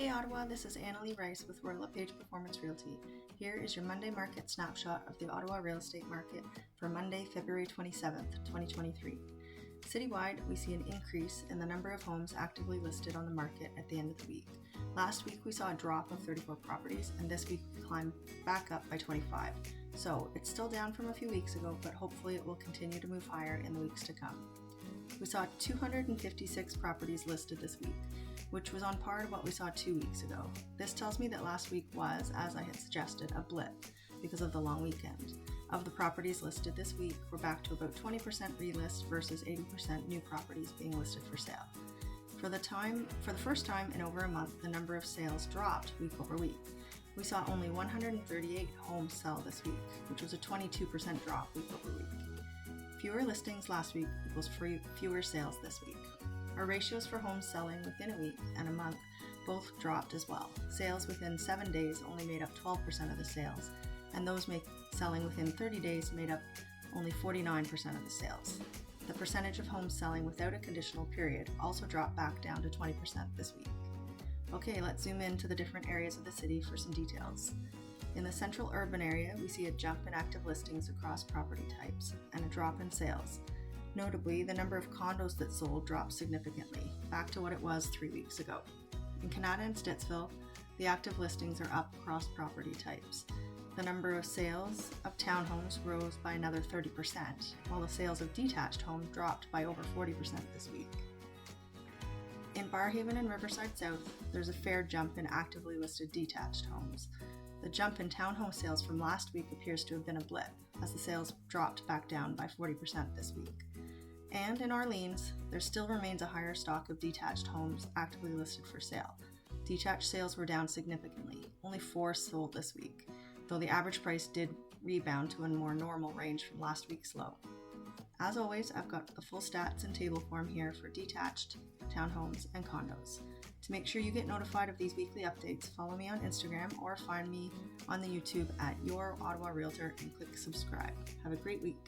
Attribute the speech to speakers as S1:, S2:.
S1: Hey Ottawa, this is Annalee Rice with LePage Performance Realty. Here is your Monday market snapshot of the Ottawa real estate market for Monday, February 27th, 2023. Citywide, we see an increase in the number of homes actively listed on the market at the end of the week. Last week we saw a drop of 34 properties, and this week we climbed back up by 25. So it's still down from a few weeks ago, but hopefully it will continue to move higher in the weeks to come. We saw 256 properties listed this week, which was on par to what we saw 2 weeks ago. This tells me that last week was, as I had suggested, a blip because of the long weekend. Of the properties listed this week, we're back to about 20% relist versus 80% new properties being listed for sale. For the first time in over a month, the number of sales dropped week over week. We saw only 138 homes sell this week, which was a 22% drop week over week. Fewer listings last week equals fewer sales this week. Our ratios for homes selling within a week and a month both dropped as well. Sales within 7 days only made up 12% of the sales, and those selling within 30 days made up only 49% of the sales. The percentage of homes selling without a conditional period also dropped back down to 20% this week. Okay, let's zoom into the different areas of the city for some details. In the central urban area, we see a jump in active listings across property types and a drop in sales. Notably, the number of condos that sold dropped significantly, back to what it was 3 weeks ago. In Canada and Stittsville, the active listings are up across property types. The number of sales of townhomes rose by another 30%, while the sales of detached homes dropped by over 40% this week. In Barrhaven and Riverside South, there's a fair jump in actively listed detached homes. The jump in townhome sales from last week appears to have been a blip, as the sales dropped back down by 40% this week. And in Orleans, there still remains a higher stock of detached homes actively listed for sale. Detached sales were down significantly, only 4 sold this week, though the average price did rebound to a more normal range from last week's low. As always, I've got the full stats in table form here for detached, townhomes, and condos. To make sure you get notified of these weekly updates, follow me on Instagram or find me on the YouTube at Your Ottawa Realtor and click subscribe. Have a great week.